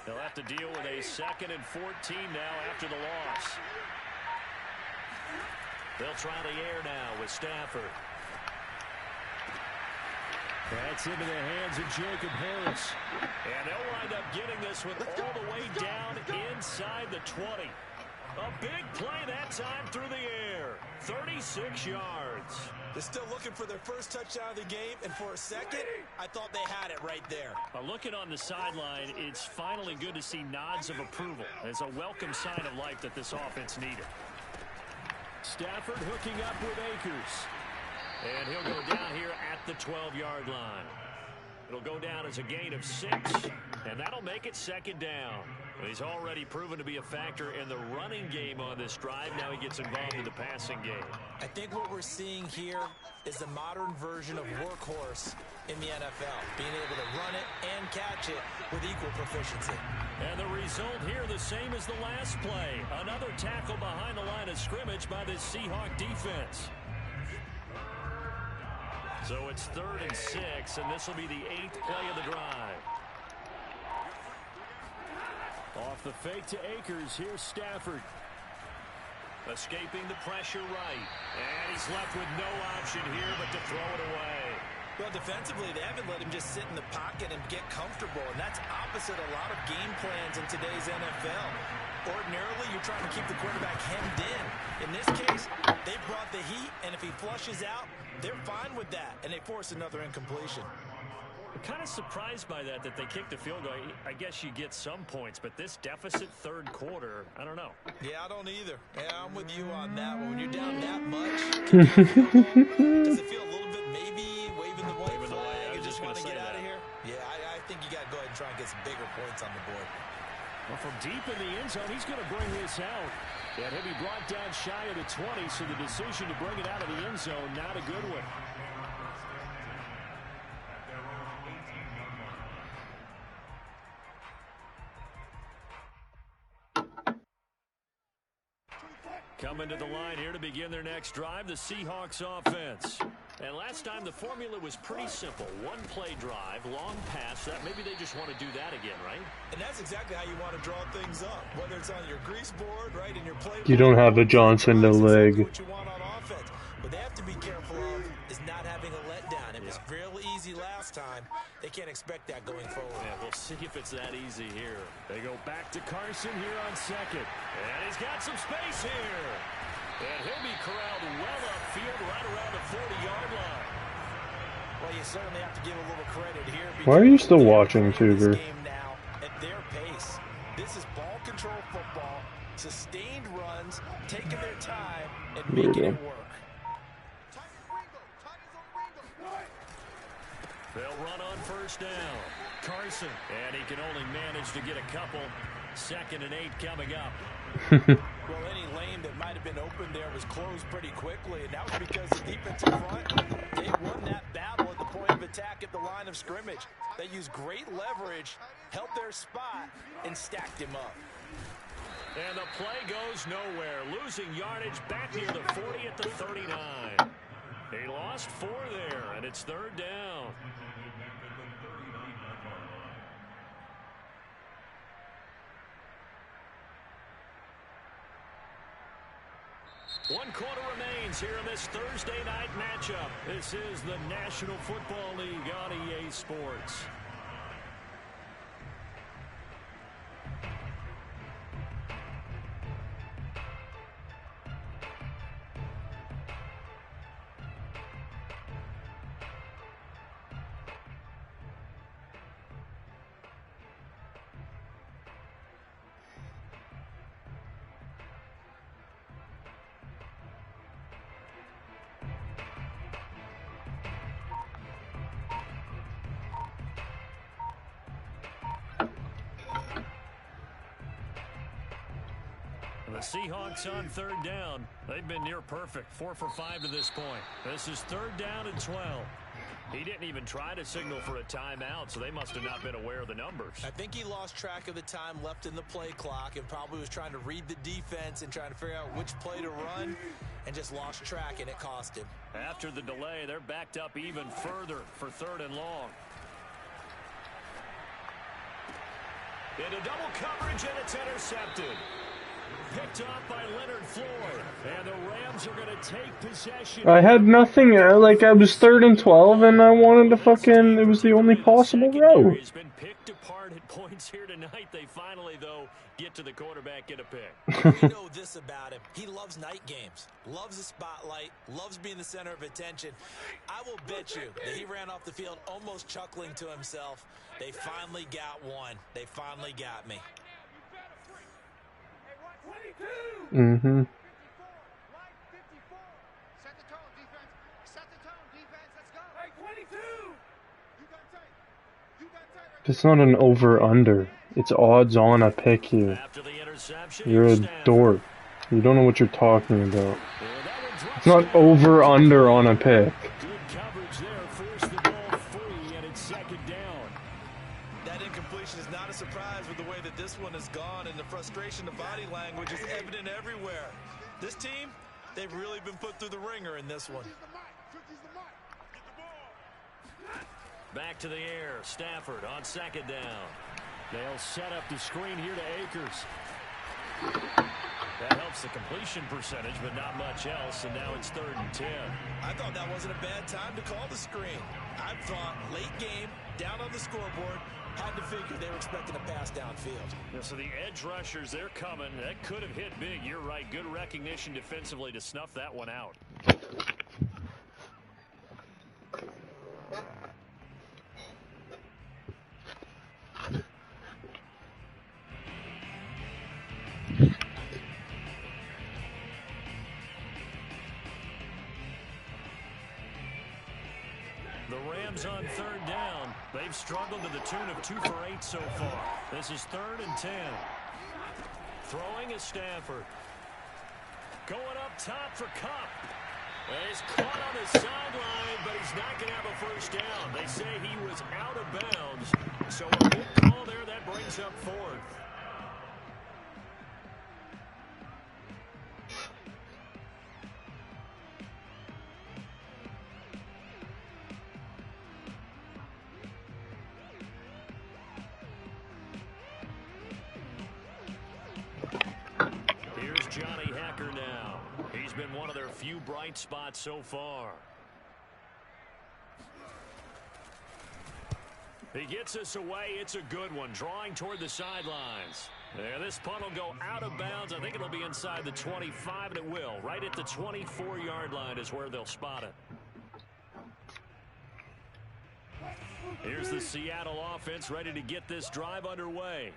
They'll have have to deal with a 2nd and 14 now after the loss. They'll try the air now with Stafford. That's into the hands of Jacob Harris. And they'll wind up getting this one all the way down inside the 20. A big play that time through the air. 36 yards. They're still looking for their first touchdown of the game, and for a second, I thought they had it right there. Looking on the sideline, it's finally good to see nods of approval. It's a welcome sign of life that this offense needed. Stafford hooking up with Akers. And he'll go down here at the 12-yard line. It'll go down as a gain of 6, and that'll make it 2nd down. He's already proven to be a factor in the running game on this drive. Now he gets involved in the passing game. I think what we're seeing here is the modern version of workhorse in the NFL, being able to run it and catch it with equal proficiency. And the result here the same as the last play. Another tackle behind the line of scrimmage by this Seahawk defense. So it's 3rd and 6, and this will be the 8th play of the drive. Off the fake to Akers, here's Stafford. Escaping the pressure right. And he's left with no option here but to throw it away. Well, defensively, they haven't let him just sit in the pocket and get comfortable, and that's opposite a lot of game plans in today's NFL. Ordinarily, you're trying to keep the quarterback hemmed in. In this case, they brought the heat, and if he flushes out, they're fine with that, and they force another incompletion. I'm kind of surprised by that they kicked the field goal. I guess you get some points, but this deficit 3rd quarter, I don't know. Yeah, I don't either. Yeah, I'm with you on that one. When you're down that much, does it feel a little bit maybe waving the white flag and just want to get out of here? Yeah, I think you got to go ahead and try and get some bigger points on the board. Well, from deep in the end zone, he's going to bring this out. And he'll be brought down shy of the 20, so the decision to bring it out of the end zone, not a good one. Coming to the line here to begin their next drive, the Seahawks offense. And last time the formula was pretty simple. One play drive, long pass. That maybe they just want to do that again, right? And that's exactly how you want to draw things up. Whether it's on your grease board, right, in your play. You don't have a Johnson to leg. What you want on offense. What they have to be careful of is not having a letdown. It was real easy last time. They can't expect that going forward. Yeah, we'll see if it's that easy here. They go back to Carson here on 2nd. And he's got some space here. And he'll be corralled well upfield right around the 40-yard line. Well, you certainly have to give a little credit here. Why are you still watching, Cougar? Now at their pace. This is ball control football, sustained runs, taking their time, and making it work. They'll run on 1st down. Carson, and he can only manage to get a couple. 2nd and 8 coming up. Well, any lane that might have been open there was closed pretty quickly, and that was because the defensive front, they won that battle at the point of attack at the line of scrimmage. They used great leverage, held their spot, and stacked him up. And the play goes nowhere. Losing yardage back near the 40 at the 39. He lost 4 there, and it's 3rd down. One quarter remains here in this Thursday night matchup. This is the National Football League on EA Sports. The Seahawks on 3rd down. They've been near perfect. 4 for 5 to this point. This is 3rd down and 12. He didn't even try to signal for a timeout, so they must have not been aware of the numbers. I think he lost track of the time left in the play clock and probably was trying to read the defense and trying to figure out which play to run and just lost track, and it cost him. After the delay, they're backed up even further for 3rd and long. Into double coverage, and it's intercepted. Picked off by Leonard Floyd, and the Rams are going to take possession. I had nothing, like, I was 3rd and 12, and I wanted to fucking, it was the only possible route. Has been picked apart at points here tonight. They finally, though, get to the quarterback, get a pick. We know this about him. He loves night games, loves the spotlight, loves being the center of attention. I will bet you that he ran off the field almost chuckling to himself. They finally got one. They finally got me. Mm-hmm. It's not an over-under. It's odds on a pick here. You're a dork. You don't know what you're talking about. It's not over-under on a pick. Good coverage there. Forced the ball free, and it's second down. That incompletion is not a surprise with the way that this one has gone, and the frustration, the body language is evident everywhere. This team, they've really been put through the ringer in this one. Back to the air. Stafford on second down. They'll set up the screen here to Akers. That helps the completion percentage, but not much else, and now it's 3rd and 10. I thought that wasn't a bad time to call the screen. I thought late game, down on the scoreboard, had to figure they were expecting a pass downfield. Yeah, so the edge rushers, they're coming. That could have hit big. You're right. Good recognition defensively to snuff that one out. The Rams on 3rd down. They've struggled to the tune of 2 for 8 so far. This is 3rd and 10. Throwing is Stafford. Going up top for Kupp. He's caught on the sideline, but he's not going to have a first down. They say he was out of bounds. So a good call there. That brings up 4th. Johnny Hacker now. He's been one of their few bright spots so far. He gets us away. It's a good one. Drawing toward the sidelines. There, this punt will go out of bounds. I think it'll be inside the 25, and it will. Right at the 24-yard line is where they'll spot it. Here's the Seattle offense ready to get this drive underway.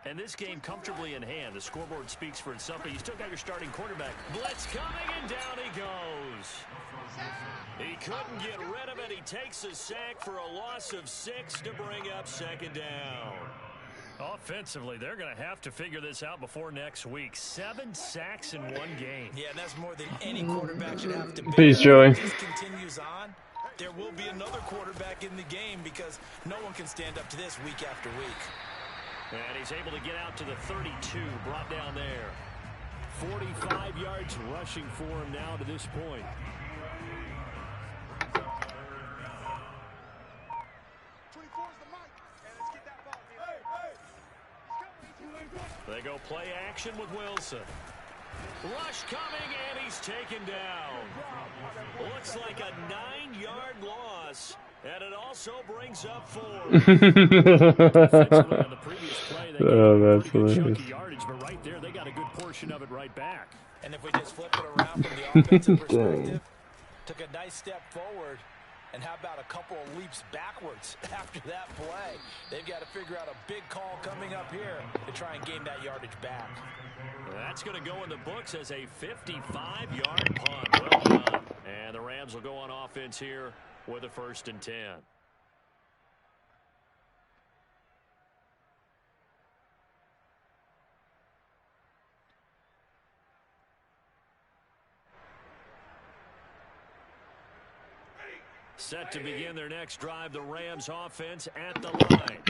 And this game comfortably in hand. The scoreboard speaks for itself, but you still got your starting quarterback. Blitz coming, and down he goes. He couldn't get rid of it. He takes a sack for a loss of 6 to bring up second down. Offensively, they're going to have to figure this out before next week. 7 sacks in one game. Yeah, and that's more than any quarterback should have to bear. Peace, Joey. If this continues on, there will be another quarterback in the game because no one can stand up to this week after week. And he's able to get out to the 32, brought down there. 45 yards rushing for him now to this point. They go play action with Wilson. Rush coming, and he's taken down. Looks like a 9-yard loss. And it also brings up 4. Oh, that's hilarious. Yardage, but right there, they got a good portion of it right back. And if we just flip it around from the offensive perspective, took a nice step forward, and how about a couple of leaps backwards after that play? They've got to figure out a big call coming up here to try and gain that yardage back. That's going to go in the books as a 55-yard punt. Well done. And the Rams will go on offense here with a 1st and 10. Set to begin their next drive, the Rams offense at the line.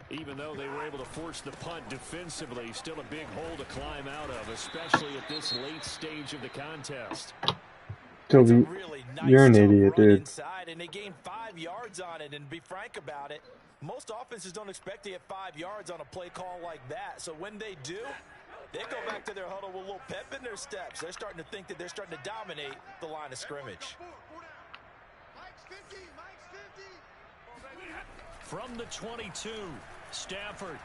Even though they were able to force the punt defensively, still a big hole to climb out of, especially at this late stage of the contest. Toby, Really nice you're an idiot, dude. Inside, and they gained 5 yards on it, and to be frank about it, Most offenses don't expect to get 5 yards on a play call like that. So when they do, they go back to their huddle with a little pep in their steps. They're starting to think that they're starting to dominate the line of scrimmage. From the 22, Stafford.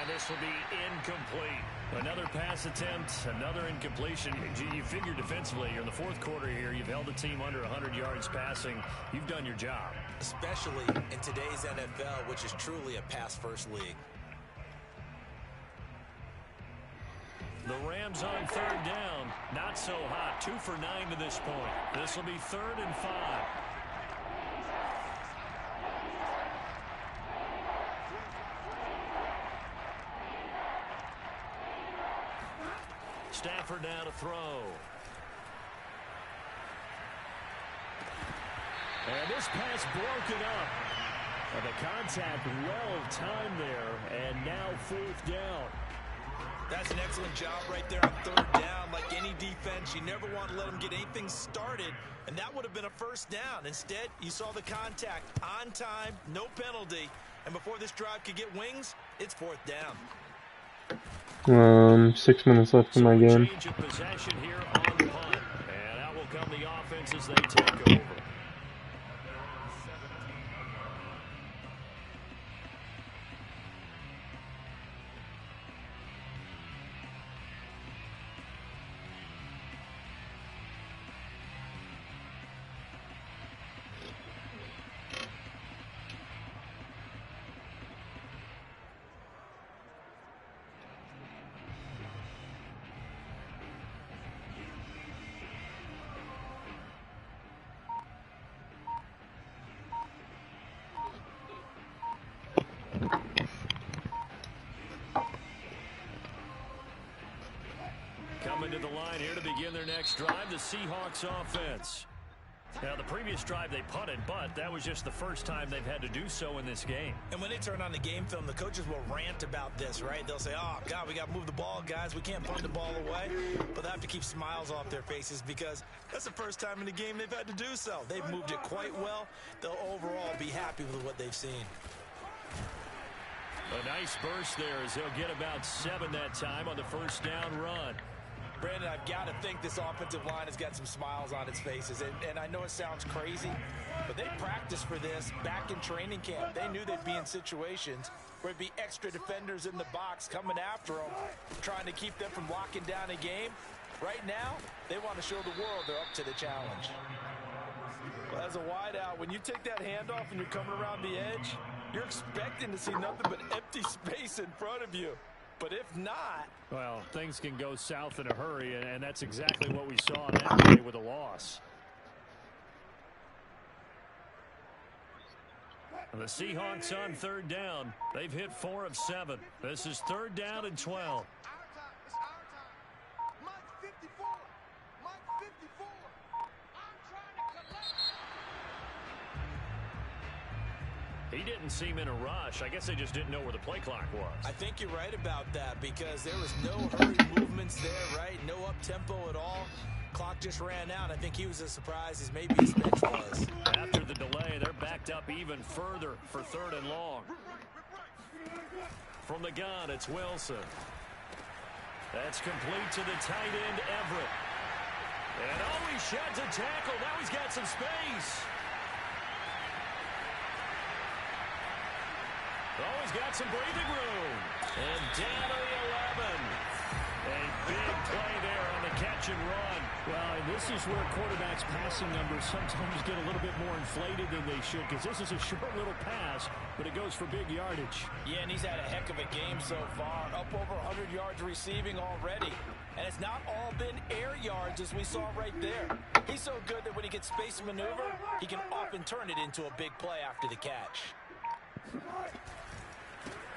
And this will be incomplete. Another pass attempt, another incompletion. You figure defensively, you're in the fourth quarter here. You've held the team under 100 yards passing. You've done your job. Especially in today's NFL, which is truly a pass-first league. The Rams on third down. Not so hot. 2 for 9 to this point. This will be 3rd and 5. Stafford now to throw. And this pass broken up. And the contact well timed there. And now 4th down. That's an excellent job right there on 3rd down. Like any defense, you never want to let them get anything started. And that would have been a 1st down. Instead, you saw the contact on time, no penalty. And before this drive could get wings, it's 4th down. 6 minutes left in my game. Change of possession here on the punt. And out will come the offense as they take over. Coming to the line here to begin their next drive, the Seahawks offense. Now, the previous drive they punted, but that was just the first time they've had to do so in this game. And when they turn on the game film, the coaches will rant about this, right? They'll say, oh, God, we got to move the ball, guys. We can't punt the ball away. But they have to keep smiles off their faces because that's the first time in the game they've had to do so. They've moved it quite well. They'll overall be happy with what they've seen. A nice burst there as they'll get about 7 that time on the 1st down run. Brandon, I've got to think this offensive line has got some smiles on its faces. And I know it sounds crazy, but they practiced for this back in training camp. They knew they'd be in situations where it'd be extra defenders in the box coming after them, trying to keep them from locking down a game. Right now, they want to show the world they're up to the challenge. Well, as a wideout, when you take that handoff and you're coming around the edge, you're expecting to see nothing but empty space in front of you. But if not... Well, things can go south in a hurry, and that's exactly what we saw on that play with a loss. The Seahawks on 3rd down. They've hit 4 of 7. This is 3rd down and 12. He didn't seem in a rush. I guess they just didn't know where the play clock was. I think you're right about that because there was no hurried movements there, right? No up-tempo at all. Clock just ran out. I think he was as surprised as maybe his bench was. After the delay, they're backed up even further for 3rd and long. From the gun, it's Wilson. That's complete to the tight end, Everett. And he sheds a tackle. Now he's got some space. He's got some breathing room. And down to the 11. A big play there on the catch and run. Well, and this is where quarterbacks' passing numbers sometimes get a little bit more inflated than they should because this is a short little pass, but it goes for big yardage. Yeah, and he's had a heck of a game so far. Up over 100 yards receiving already. And it's not all been air yards as we saw right there. He's so good that when he gets space to maneuver, he can often turn it into a big play after the catch.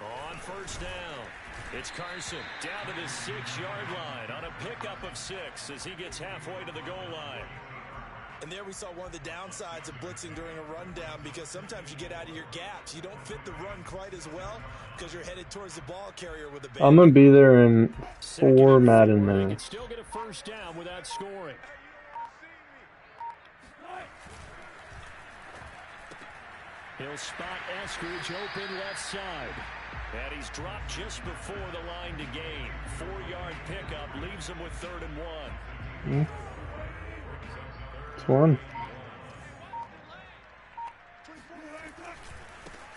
On 1st down, it's Carson down to the 6-yard line on a pickup of 6 as he gets halfway to the goal line. And there we saw one of the downsides of blitzing during a rundown because sometimes you get out of your gaps. You don't fit the run quite as well because you're headed towards the ball carrier with a big. I'm going to be there in 4 Madden minutes. minutes. Still get a 1st down without scoring. He'll spot Eskridge open left side. And he's dropped just before the line to gain. 4-yard pickup leaves him with 3rd and 1. It's one.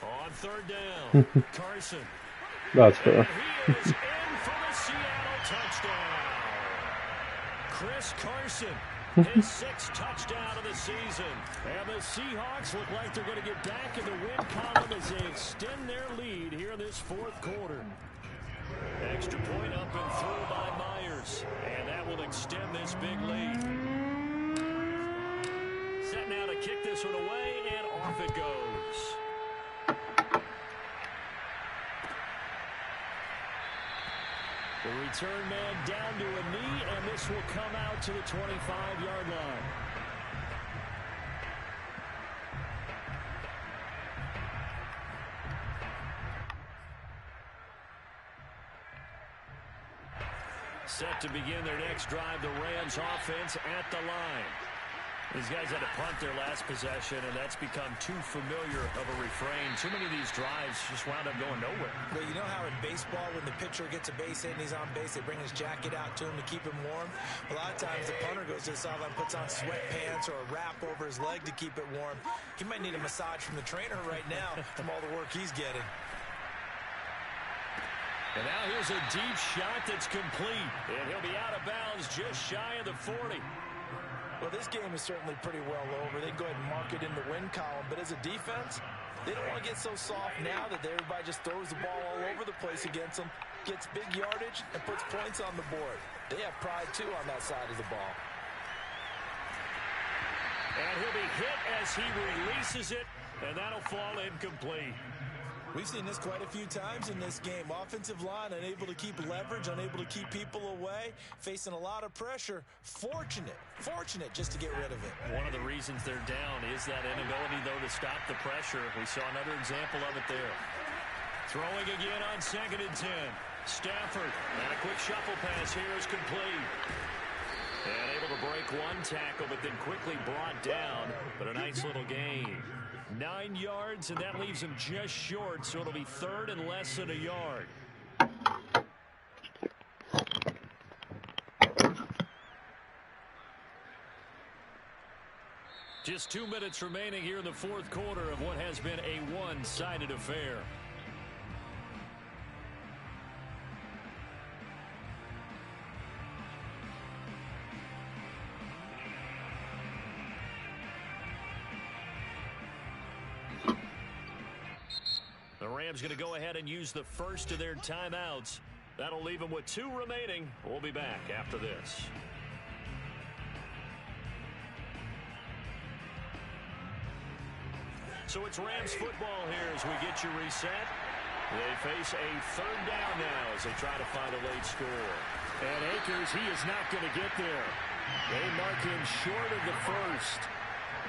On 3rd down, Carson. That's fair. He is in for the Seattle touchdown. Chris Carson, his 6th touchdown of the season. And the Seahawks look like they're going to get back in the win column as they extend their lead here in this 4th quarter. Extra point up and through by Myers. And that will extend this big lead. Set now to kick this one away, and off it goes. The return man down to a knee, and this will come out to the 25-yard line. Set to begin their next drive, the Rams offense at the line. These guys had to punt their last possession, and that's become too familiar of a refrain. Too many of these drives just wound up going nowhere. Well, you know how in baseball, when the pitcher gets a base hit and he's on base, they bring his jacket out to him to keep him warm? A lot of times the punter goes to the sideline, puts on sweatpants or a wrap over his leg to keep it warm. He might need a massage from the trainer right now from all the work he's getting. And now here's a deep shot that's complete. And he'll be out of bounds just shy of the 40. Well, this game is certainly pretty well over. They can go ahead and mark it in the win column. But as a defense, they don't want to get so soft now that everybody just throws the ball all over the place against them, gets big yardage, and puts points on the board. They have pride, too, on that side of the ball. And he'll be hit as he releases it, and that'll fall incomplete. We've seen this quite a few times in this game. Offensive line unable to keep leverage, unable to keep people away, facing a lot of pressure. Fortunate just to get rid of it. One of the reasons they're down is that inability, though, to stop the pressure. We saw another example of it there. Throwing again on 2nd and 10. Stafford, and a quick shuffle pass here is complete. And able to break one tackle, but then quickly brought down. But a nice little gain. 9 yards, and that leaves him just short, so it'll be 3rd and less than a yard. Just 2 minutes remaining here in the 4th quarter of what has been a one-sided affair. The Rams going to go ahead and use the first of their timeouts. That'll leave them with 2 remaining. We'll be back after this. So it's Rams football here as we get you reset. They face a 3rd down now as they try to find a late score. And Akers, he is not going to get there. They mark him short of the first.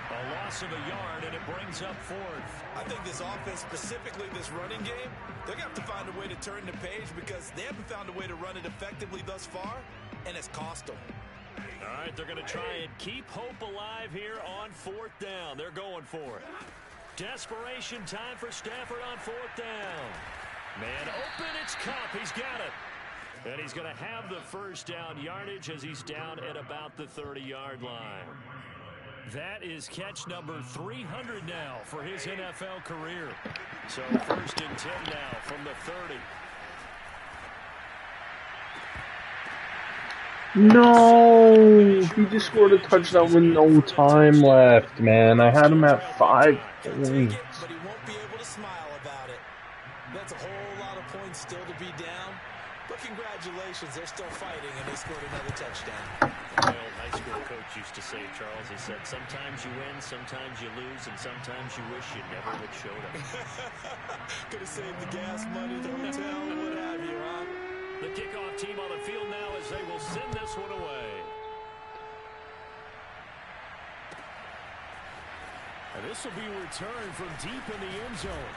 A loss of a yard, and it brings up 4th. I think this offense, specifically this running game, they're going to have to find a way to turn the page because they haven't found a way to run it effectively thus far, and it's cost them. All right, they're going to try and keep hope alive here on 4th down. They're going for it. Desperation time for Stafford on 4th down. Man open, it's Cup. He's got it. And he's going to have the first down yardage as he's down at about the 30-yard line. That is catch number 300 now for his NFL career. So 1st and 10 now from the 30. No! He just scored a touchdown with no time left, man. I had him at 5 points. But he won't be able to smile about it. That's a whole lot of points still to be down. But congratulations, they're still fighting, and they scored another touchdown. My old high school coach used to say, Charles, he said, sometimes you win, sometimes you lose, and sometimes you wish you never would showed up. Could have saved the gas money, the hotel, what have you, huh? The kickoff team on the field now as they will send this one away. And this will be returned from deep in the end zone.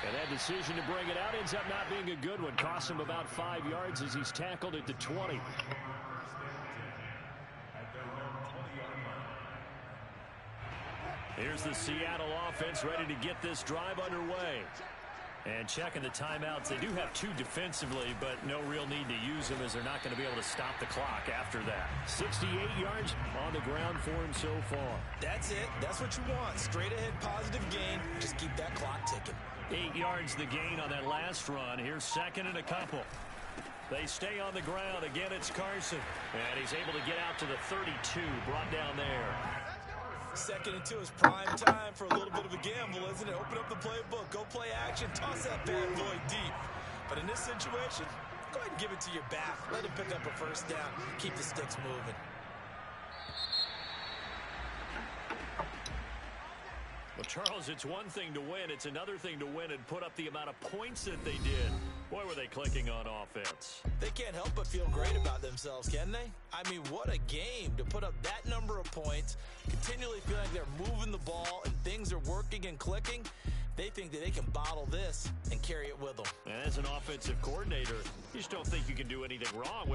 And that decision to bring it out ends up not being a good one. Costs him about 5 yards as he's tackled at the 20. Here's the Seattle offense ready to get this drive underway. And checking the timeouts, they do have 2 defensively, but no real need to use them as they're not going to be able to stop the clock after that. 68 yards on the ground for him so far. That's it. That's what you want. Straight ahead positive gain. Just keep that clock ticking. 8 yards the gain on that last run. Here's second and a couple. They stay on the ground. Again, it's Carson. And he's able to get out to the 32, brought down there. 2nd and 2 is prime time for a little bit of a gamble, isn't it? Open up the playbook, go play action, toss that bad boy deep. But in this situation, go ahead and give it to your back. Let him pick up a first down. Keep the sticks moving. Well, Charles, it's one thing to win. It's another thing to win and put up the amount of points that they did. Boy, were they clicking on offense. They can't help but feel great about themselves, can they? I mean, what a game to put up that number of points, continually feel like they're moving the ball and things are working and clicking. They think that they can bottle this and carry it with them. And as an offensive coordinator, you just don't think you can do anything wrong.